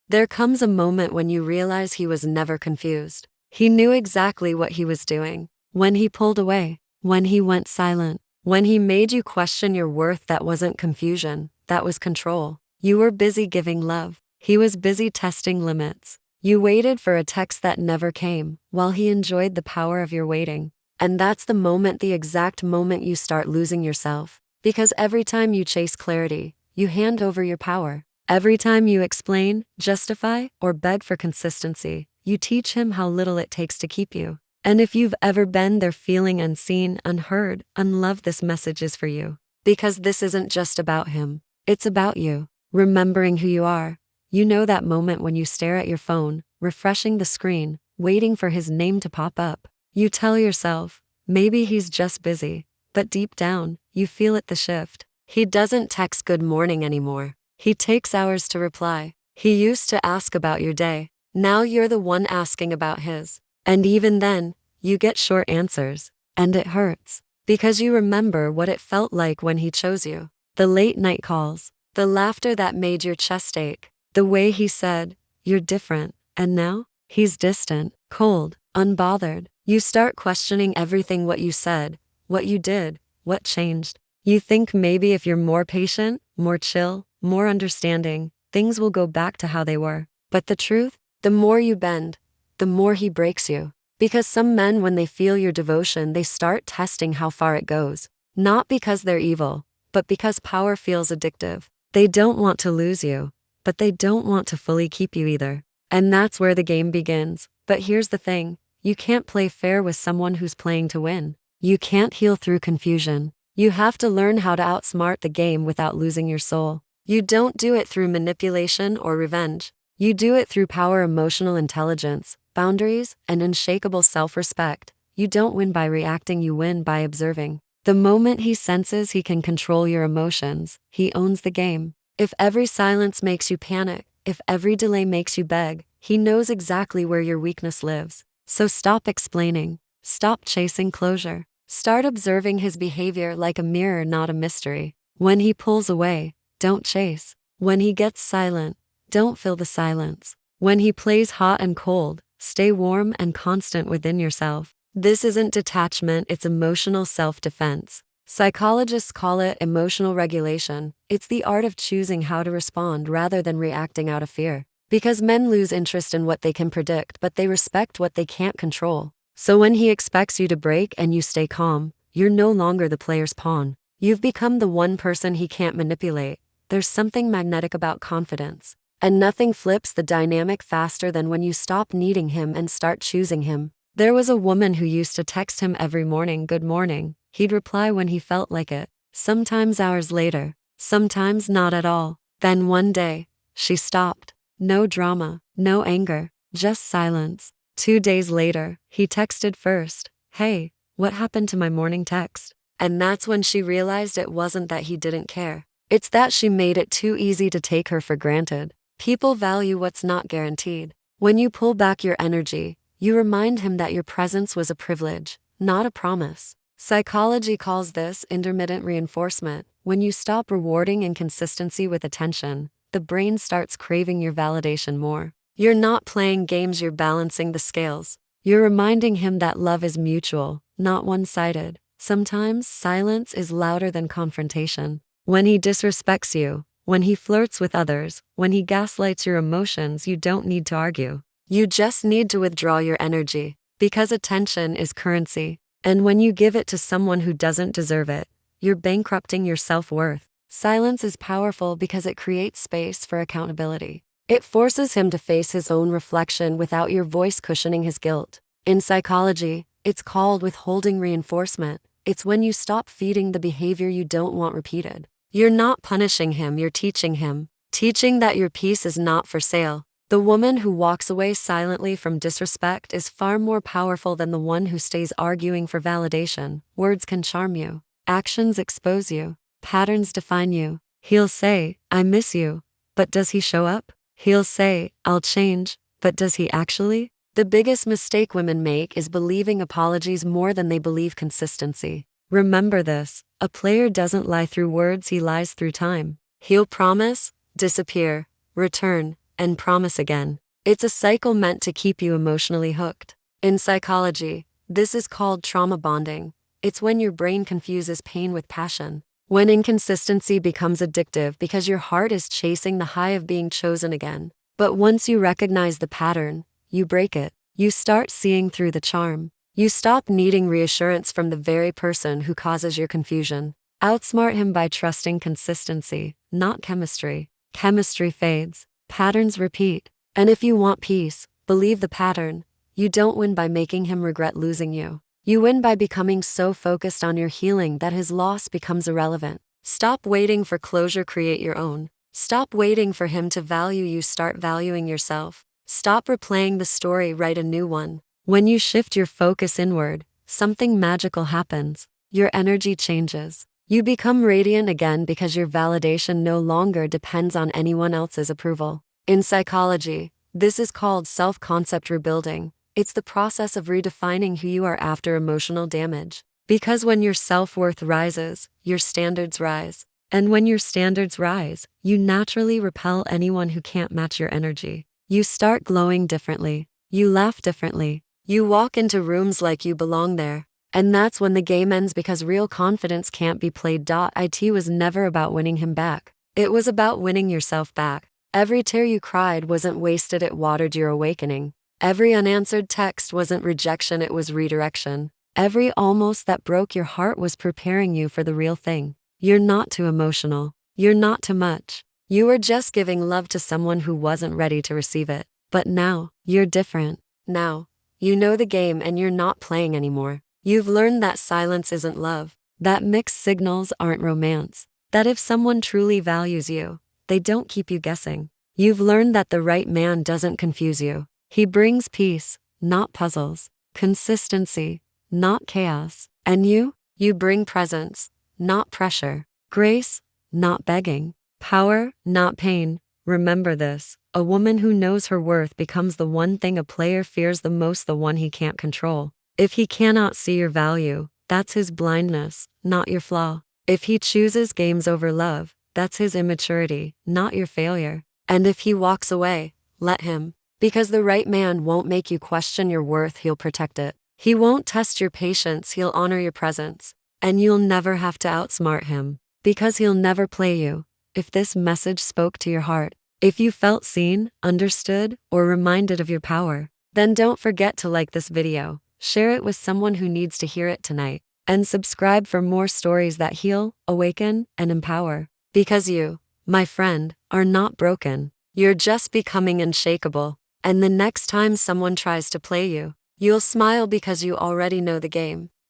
There comes a moment when you realize he was never confused. He knew exactly what he was doing. When he pulled away, when he went silent, when he made you question your worth, that wasn't confusion, that was control. You were busy giving love. He was busy testing limits. You waited for a text that never came, while he enjoyed the power of your waiting. And that's the moment, the exact moment you start losing yourself. Because every time you chase clarity, you hand over your power. Every time you explain, justify, or beg for consistency, you teach him how little it takes to keep you. And if you've ever been there feeling unseen, unheard, unloved, this message is for you. Because this isn't just about him. It's about you. Remembering who you are. You know that moment when you stare at your phone, refreshing the screen, waiting for his name to pop up. You tell yourself, maybe he's just busy. But deep down, you feel it, the shift. He doesn't text good morning anymore. He takes hours to reply. He used to ask about your day. Now you're the one asking about his. And even then, you get short answers. And it hurts. Because you remember what it felt like when he chose you. The late night calls. The laughter that made your chest ache. The way he said, "You're different." And now, he's distant, cold, unbothered. You start questioning everything, what you said, what you did, what changed. You think maybe if you're more patient, more chill, more understanding, things will go back to how they were. But the truth? The more you bend, the more he breaks you. Because some men, when they feel your devotion, they start testing how far it goes. Not because they're evil, but because power feels addictive. They don't want to lose you, but they don't want to fully keep you either. And that's where the game begins. But here's the thing. You can't play fair with someone who's playing to win. You can't heal through confusion. You have to learn how to outsmart the game without losing your soul. You don't do it through manipulation or revenge. You do it through power, emotional intelligence, boundaries, and unshakable self-respect. You don't win by reacting, you win by observing. The moment he senses he can control your emotions, he owns the game. If every silence makes you panic, if every delay makes you beg, he knows exactly where your weakness lives. So stop explaining. Stop chasing closure. Start observing his behavior like a mirror, not a mystery. When he pulls away, don't chase. When he gets silent, don't fill the silence. When he plays hot and cold, stay warm and constant within yourself. This isn't detachment, it's emotional self-defense. Psychologists call it emotional regulation. It's the art of choosing how to respond rather than reacting out of fear. Because men lose interest in what they can predict, but they respect what they can't control. So when he expects you to break and you stay calm, you're no longer the player's pawn. You've become the one person he can't manipulate. There's something magnetic about confidence. And nothing flips the dynamic faster than when you stop needing him and start choosing him. There was a woman who used to text him every morning, "Good morning." He'd reply when he felt like it, sometimes hours later, sometimes not at all. Then one day, she stopped. No drama, no anger, just silence. 2 days later, he texted first, "Hey, what happened to my morning text?" And that's when she realized it wasn't that he didn't care. It's that she made it too easy to take her for granted. People value what's not guaranteed. When you pull back your energy, you remind him that your presence was a privilege, not a promise. Psychology calls this intermittent reinforcement. When you stop rewarding inconsistency with attention, the brain starts craving your validation more. You're not playing games, you're balancing the scales. You're reminding him that love is mutual, not one-sided. Sometimes silence is louder than confrontation. When he disrespects you, when he flirts with others, when he gaslights your emotions, you don't need to argue. You just need to withdraw your energy, because attention is currency. And when you give it to someone who doesn't deserve it, you're bankrupting your self-worth. Silence is powerful because it creates space for accountability. It forces him to face his own reflection without your voice cushioning his guilt. In psychology, it's called withholding reinforcement. It's when you stop feeding the behavior you don't want repeated. You're not punishing him, you're teaching him. Teaching that your peace is not for sale. The woman who walks away silently from disrespect is far more powerful than the one who stays arguing for validation. Words can charm you. Actions expose you. Patterns define you. He'll say, "I miss you." But does he show up? He'll say, "I'll change." But does he actually? The biggest mistake women make is believing apologies more than they believe consistency. Remember this, a player doesn't lie through words, he lies through time. He'll promise, disappear, return, and promise again. It's a cycle meant to keep you emotionally hooked. In psychology, this is called trauma bonding. It's when your brain confuses pain with passion. When inconsistency becomes addictive because your heart is chasing the high of being chosen again. But once you recognize the pattern, you break it. You start seeing through the charm. You stop needing reassurance from the very person who causes your confusion. Outsmart him by trusting consistency, not chemistry. Chemistry fades. Patterns repeat. And if you want peace, believe the pattern. You don't win by making him regret losing you. You win by becoming so focused on your healing that his loss becomes irrelevant. Stop waiting for closure, create your own. Stop waiting for him to value you, start valuing yourself. Stop replaying the story, write a new one. When you shift your focus inward, something magical happens. Your energy changes. You become radiant again because your validation no longer depends on anyone else's approval. In psychology, this is called self-concept rebuilding. It's the process of redefining who you are after emotional damage. Because when your self-worth rises, your standards rise. And when your standards rise, you naturally repel anyone who can't match your energy. You start glowing differently. You laugh differently. You walk into rooms like you belong there. And that's when the game ends, because real confidence can't be played. It was never about winning him back. It was about winning yourself back. Every tear you cried wasn't wasted, it watered your awakening. Every unanswered text wasn't rejection, it was redirection. Every almost that broke your heart was preparing you for the real thing. You're not too emotional. You're not too much. You were just giving love to someone who wasn't ready to receive it. But now, you're different. Now, you know the game and you're not playing anymore. You've learned that silence isn't love, that mixed signals aren't romance, that if someone truly values you, they don't keep you guessing. You've learned that the right man doesn't confuse you. He brings peace, not puzzles, consistency, not chaos. And you bring presence, not pressure, grace, not begging, power, not pain. Remember this, a woman who knows her worth becomes the one thing a player fears the most, the one he can't control. If he cannot see your value, that's his blindness, not your flaw. If he chooses games over love, that's his immaturity, not your failure. And if he walks away, let him. Because the right man won't make you question your worth, he'll protect it. He won't test your patience, he'll honor your presence. And you'll never have to outsmart him, because he'll never play you. If this message spoke to your heart, if you felt seen, understood, or reminded of your power, then don't forget to like this video, share it with someone who needs to hear it tonight, and subscribe for more stories that heal, awaken, and empower. Because you, my friend, are not broken. You're just becoming unshakable. And the next time someone tries to play you, you'll smile because you already know the game.